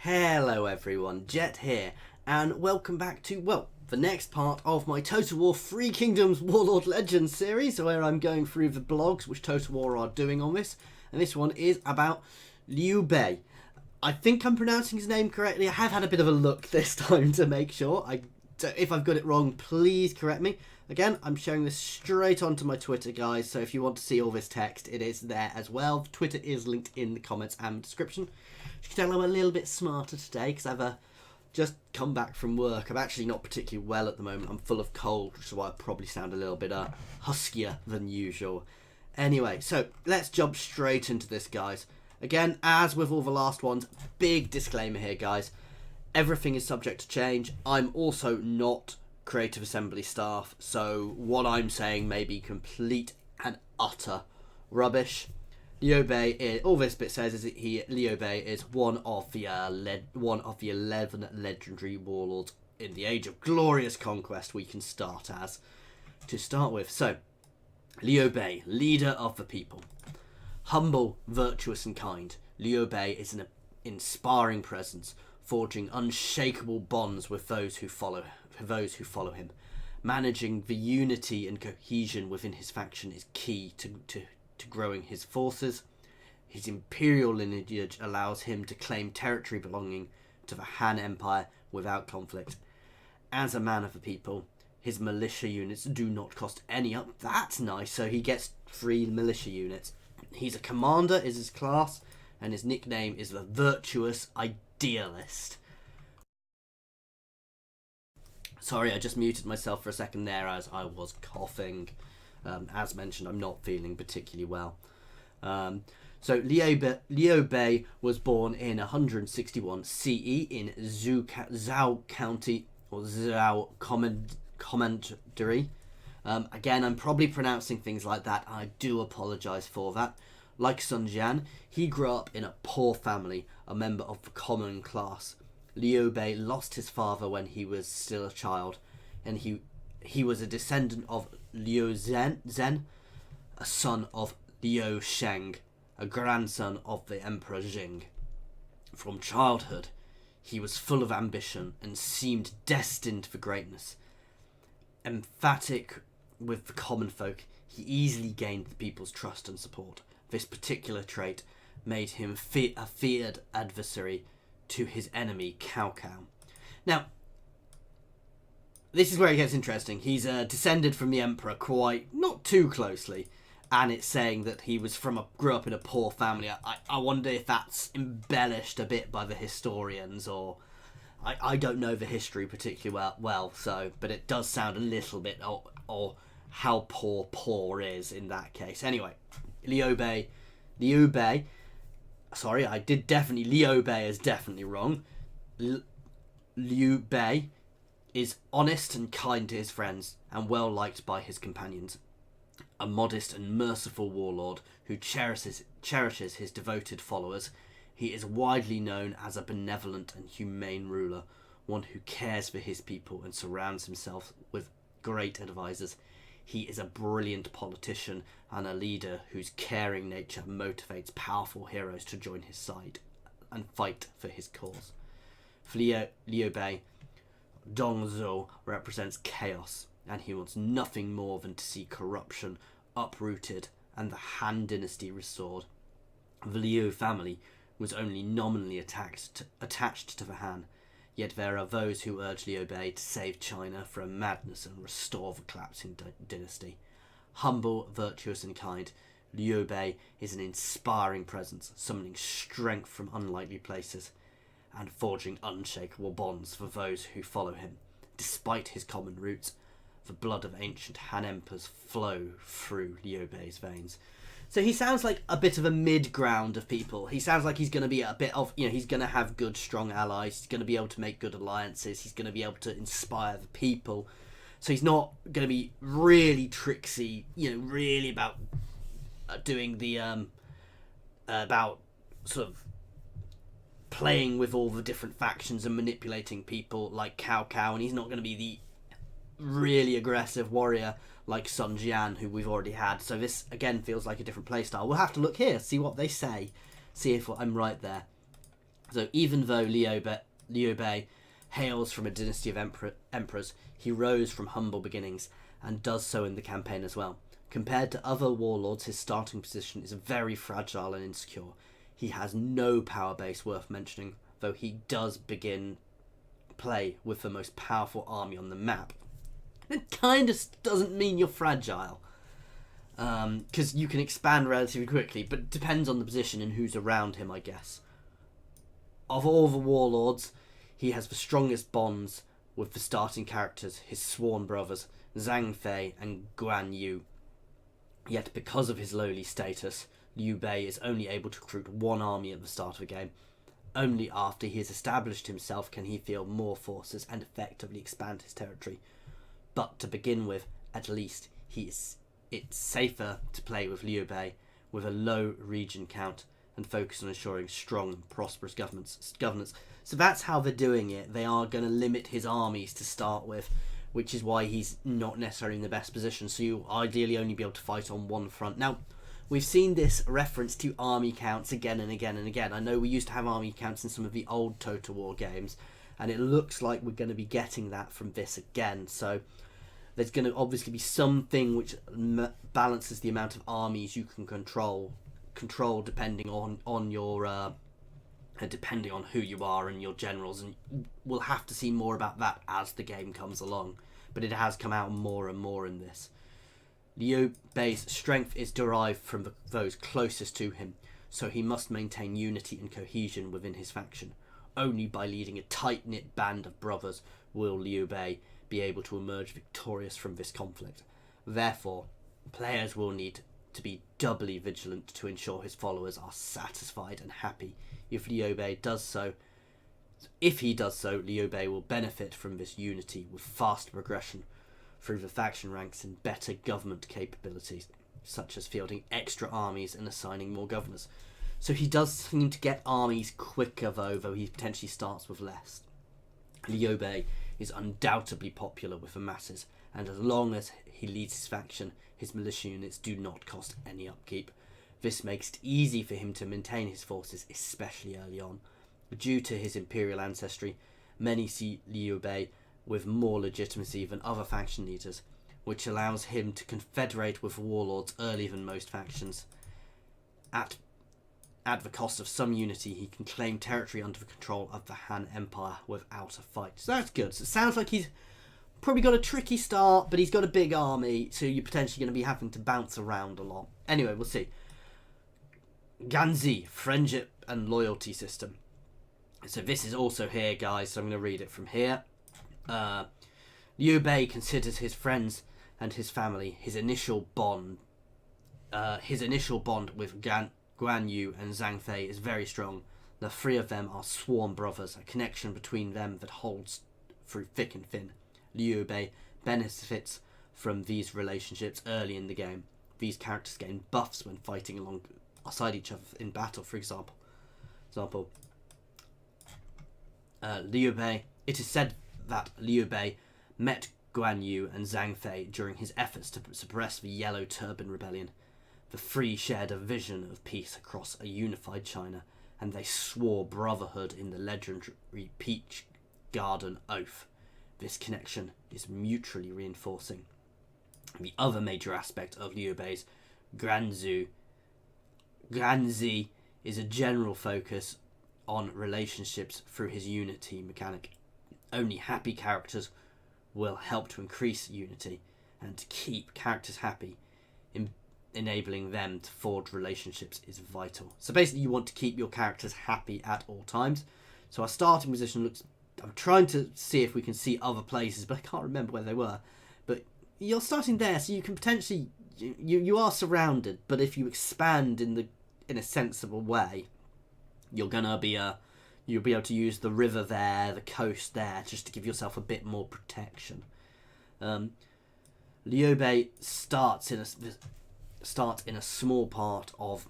Hello everyone, Jet here, and welcome back to, well, the next part of my Total War Three Kingdoms Warlord Legends series, where I'm going through the blogs which Total War are doing on this, and this one is about Liu Bei. I think I'm pronouncing his name correctly. I have had a bit of a look this time to make sure. If I've got it wrong, please correct me. Again, I'm sharing this straight onto my Twitter, guys, so if you want to see all this text, it is there as well. Twitter is linked in the comments and description. You can tell I'm a little bit smarter today because I've just come back from work. I'm actually not particularly well at the moment. I'm full of cold, which is why I probably sound a little bit huskier than usual. Anyway, so let's jump straight into this, guys. Again, as with all the last ones, big disclaimer here, guys. Everything is subject to change. I'm also not Creative Assembly staff, so what I'm saying may be complete and utter rubbish. Liu Bei is, all this bit says is that Liu Bei is one of the 11 legendary warlords in the Age of Glorious Conquest we can start as. To start with, so Liu Bei, leader of the people. Humble, virtuous and kind, Liu Bei is an inspiring presence, forging unshakable bonds with those who follow him. Managing the unity and cohesion within his faction is key to growing his forces. His imperial lineage allows him to claim territory belonging to the Han Empire without conflict. As a man of the people, his militia units do not cost any up. That's nice, so he gets 3 militia units. He's a commander, is his class, and his nickname is the Virtuous Idealist. Sorry, I just muted myself for a second there as I was coughing. As mentioned, I'm not feeling particularly well. So Liu Bei was born in 161 CE in Zhao County, or Zhao Commandery. Again, I'm probably pronouncing things like that. I do apologise for that. Like Sun Jian, he grew up in a poor family, a member of the common class. Liu Bei lost his father when he was still a child, and he was a descendant of Liu Zhen, a son of Liu Sheng, a grandson of the Emperor Jing. From childhood, he was full of ambition and seemed destined for greatness. Emphatic with the common folk, he easily gained the people's trust and support. This particular trait made him a feared adversary to his enemy Cao Cao. Now, this is where it gets interesting. He's descended from the Emperor not too closely, and it's saying that he was grew up in a poor family. I wonder if that's embellished a bit by the historians, or I don't know the history particularly well, but it does sound a little bit or how poor is in that case. Anyway, Liu Bei. Sorry, Liu Bei is definitely wrong. Liu Bei is honest and kind to his friends and well liked by his companions. A modest and merciful warlord who cherishes his devoted followers, he is widely known as a benevolent and humane ruler, one who cares for his people and surrounds himself with great advisors. He is a brilliant politician and a leader whose caring nature motivates powerful heroes to join his side and fight for his cause. For Liu Bei, Dongzhou represents chaos, and he wants nothing more than to see corruption uprooted and the Han dynasty restored. The Liu family was only nominally attached to the Han, yet there are those who urge Liu Bei to save China from madness and restore the collapsing dynasty. Humble, virtuous and kind, Liu Bei is an inspiring presence, summoning strength from unlikely places and forging unshakable bonds for those who follow him. Despite his common roots, the blood of ancient Han emperors flow through Liu Bei's veins. So he sounds like a bit of a mid-ground of people. He sounds like he's going to be a bit of, he's going to have good, strong allies. He's going to be able to make good alliances. He's going to be able to inspire the people. So he's not going to be really tricksy, really about doing the, about sort of playing with all the different factions and manipulating people like Cao Cao. And he's not going to be the really aggressive warrior like Sun Jian, who we've already had. So this, again, feels like a different playstyle. We'll have to look here, see what they say, see if I'm right there. So even though Liu Bei hails from a dynasty of emperors, he rose from humble beginnings and does so in the campaign as well. Compared to other warlords, his starting position is very fragile and insecure. He has no power base worth mentioning, though he does begin play with the most powerful army on the map. It kind of doesn't mean you're fragile, because you can expand relatively quickly, but it depends on the position and who's around him, I guess. Of all the warlords, he has the strongest bonds with the starting characters, his sworn brothers, Zhang Fei and Guan Yu. Yet because of his lowly status, Liu Bei is only able to recruit one army at the start of a game. Only after he has established himself can he field more forces and effectively expand his territory. But to begin with, at least, it's safer to play with Liu Bei with a low region count and focus on ensuring strong and prosperous governance. So that's how they're doing it. They are going to limit his armies to start with, which is why he's not necessarily in the best position. So you'll ideally only be able to fight on one front. Now, we've seen this reference to army counts again and again and again. I know we used to have army counts in some of the old Total War games, and it looks like we're going to be getting that from this again. So there's going to obviously be something which balances the amount of armies you can control depending on your depending on who you are and your generals, and we'll have to see more about that as the game comes along, but it has come out more and more in this. Liu Bei's strength is derived from those closest to him, so he must maintain unity and cohesion within his faction. Only by leading a tight-knit band of brothers will Liu Bei be able to emerge victorious from this conflict. Therefore, players will need to be doubly vigilant to ensure his followers are satisfied and happy. If he does so, Liu Bei will benefit from this unity with faster progression through the faction ranks and better government capabilities, such as fielding extra armies and assigning more governors. So he does seem to get armies quicker, though he potentially starts with less. Liu Bei is undoubtedly popular with the masses, and as long as he leads his faction, his militia units do not cost any upkeep. This makes it easy for him to maintain his forces, especially early on. Due to his imperial ancestry, many see Liu Bei with more legitimacy than other faction leaders, which allows him to confederate with warlords earlier than most factions. At the cost of some unity, he can claim territory under the control of the Han Empire without a fight. So that's good. So it sounds like he's probably got a tricky start, but he's got a big army, so you're potentially going to be having to bounce around a lot. Anyway, we'll see. Ganzi, friendship and loyalty system. So this is also here, guys, so I'm going to read it from here. Liu Bei considers his friends and his family his initial bond with Guan Yu and Zhang Fei is very strong. The three of them are sworn brothers, a connection between them that holds through thick and thin. Liu Bei benefits from these relationships early in the game. These characters gain buffs when fighting alongside each other in battle, for example. Liu Bei. It is said that Liu Bei met Guan Yu and Zhang Fei during his efforts to suppress the Yellow Turban Rebellion. The three shared a vision of peace across a unified China, and they swore brotherhood in the legendary Peach Garden Oath. This connection is mutually reinforcing. The other major aspect of Liu Bei's Granzi is a general focus on relationships through his unity mechanic. Only happy characters will help to increase unity and to keep characters happy. Enabling them to forge relationships is vital. So basically you want to keep your characters happy at all times. So our starting position looks... I'm trying to see if we can see other places, but I can't remember where they were. But you're starting there, so you can potentially... You are surrounded, but if you expand in a sensible way, you're gonna be you'll be able to use the river there, the coast there, just to give yourself a bit more protection. Liu Bei starts in a small part of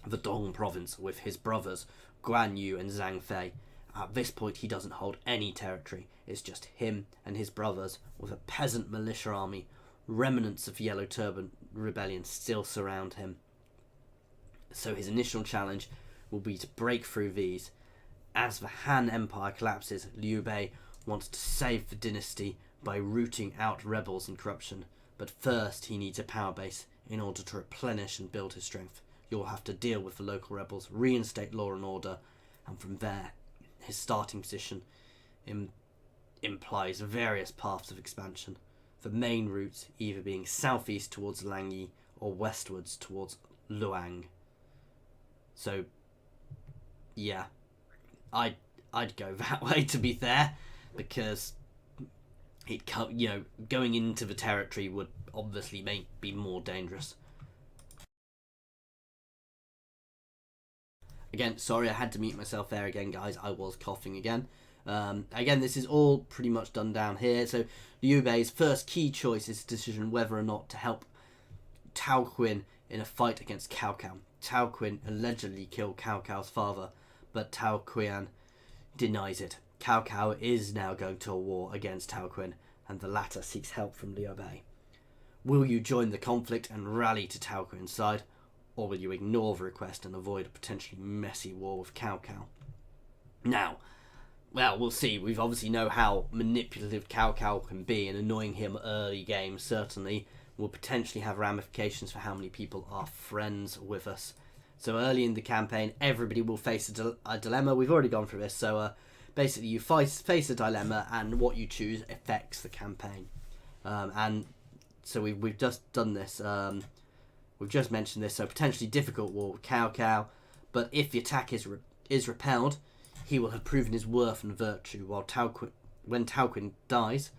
the Dong province with his brothers Guan Yu and Zhang Fei. At this point he doesn't hold any territory. It's just him and his brothers with a peasant militia army. Remnants of Yellow Turban Rebellion still surround him. So his initial challenge will be to break through these As the Han Empire collapses, Liu Bei wants to save the dynasty by rooting out rebels and corruption. But first he needs a power base in order to replenish and build his strength. You'll have to deal with the local rebels, reinstate law and order, and from there, his starting position implies various paths of expansion. The main routes either being southeast towards Langyi or westwards towards Luang. So, yeah, I'd go that way, to be fair, because going into the territory would obviously be more dangerous. Again, sorry, I had to mute myself there again, guys. I was coughing again. Again, this is all pretty much done down here. So Liu Bei's first key choice is a decision whether or not to help Tao Qin in a fight against Cao Cao. Tao Qin allegedly killed Cao Cao's father, but Tao Qian denies it. Cao Cao is now going to a war against Tao Qin, and the latter seeks help from Liu Bei. Will you join the conflict and rally to Tao Qin's side, or will you ignore the request and avoid a potentially messy war with Cao Cao? Now, well, we'll see. We obviously know how manipulative Cao Cao can be, and annoying him early game certainly will potentially have ramifications for how many people are friends with us. So early in the campaign, everybody will face a dilemma. We've already gone through this. So basically, you face a dilemma, and what you choose affects the campaign. And so we've just done this. We've just mentioned this. So potentially difficult war with Cao Cao, but if the attack is repelled, he will have proven his worth and virtue. While when Tao Qin dies,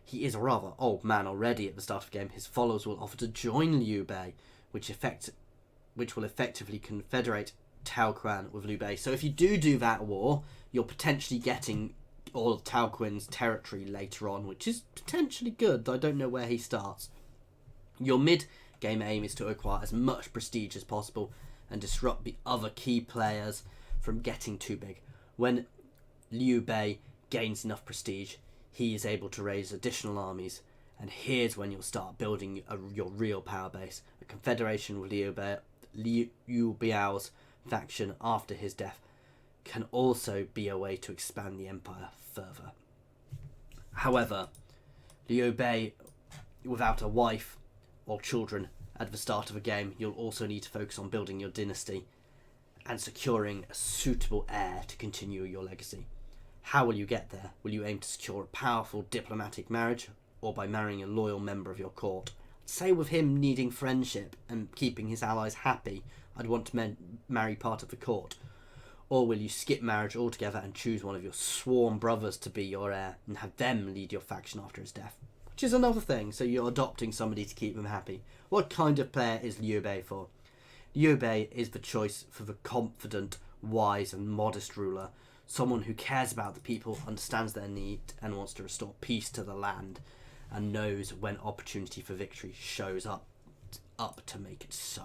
he is a rather old man already at the start of the game. His followers will offer to join Liu Bei, which will effectively confederate Tao Qin with Liu Bei. So if you do that war, you're potentially getting all of Tao Qin's territory later on, which is potentially good. I don't know where he starts. Your mid-game aim is to acquire as much prestige as possible and disrupt the other key players from getting too big. When Liu Bei gains enough prestige, he is able to raise additional armies, and here's when you'll start building your real power base. A confederation with Liu Bei's faction after his death can also be a way to expand the empire further. However, Liu Bei, without a wife or children at the start of a game, you'll also need to focus on building your dynasty and securing a suitable heir to continue your legacy. How will you get there? Will you aim to secure a powerful diplomatic marriage, or by marrying a loyal member of your court? Say with him needing friendship and keeping his allies happy, I'd want to marry part of the court. Or will you skip marriage altogether and choose one of your sworn brothers to be your heir and have them lead your faction after his death? Which is another thing, so you're adopting somebody to keep them happy. What kind of player is Liu Bei for? Liu Bei is the choice for the confident, wise and modest ruler. Someone who cares about the people, understands their need and wants to restore peace to the land, and knows when opportunity for victory shows up to make it so.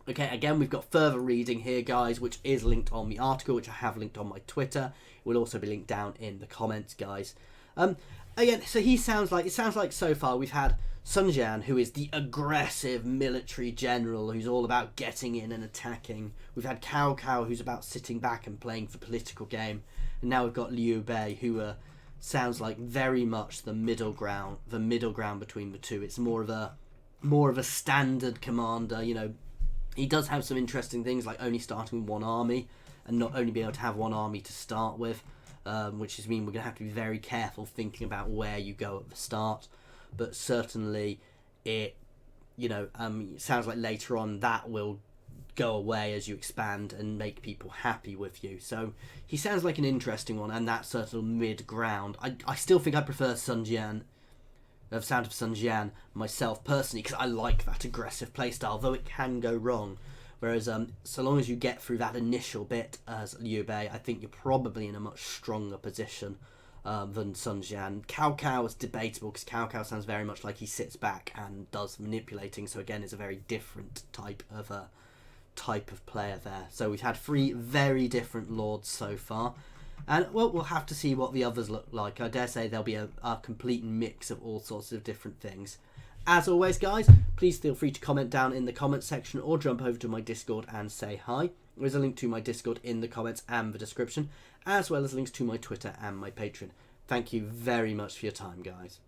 Okay, again, we've got further reading here, guys, which is linked on the article, which I have linked on my Twitter. It will also be linked down in the comments, guys. Again, so it sounds like so far we've had Sun Jian, who is the aggressive military general who's all about getting in and attacking. We've had Cao Cao, who's about sitting back and playing the political game. And now we've got Liu Bei, who sounds like very much the middle ground between the two. It's more of a standard commander. You know, he does have some interesting things, like only starting with one army and not only being able to have one army to start with, which is mean we're going to have to be very careful thinking about where you go at the start. But certainly it sounds like later on that will go away as you expand and make people happy with you. So he sounds like an interesting one, and that sort of mid-ground. I still think I prefer Sun Jian, Sound of Sun Jian, myself personally, because I like that aggressive playstyle, though it can go wrong. Whereas so long as you get through that initial bit as Liu Bei, I think you're probably in a much stronger position than Sun Jian. Cao Cao is debatable, because Cao Cao sounds very much like he sits back and does manipulating, so again it's a very different type of player there. So we've had 3 very different lords so far, and well, we'll have to see what the others look like. I dare say there'll be a complete mix of all sorts of different things. As always, guys, please feel free to comment down in the comment section or jump over to my Discord and say hi. There's a link to my Discord in the comments and the description, as well as links to my Twitter and my Patreon. Thank you very much for your time, guys.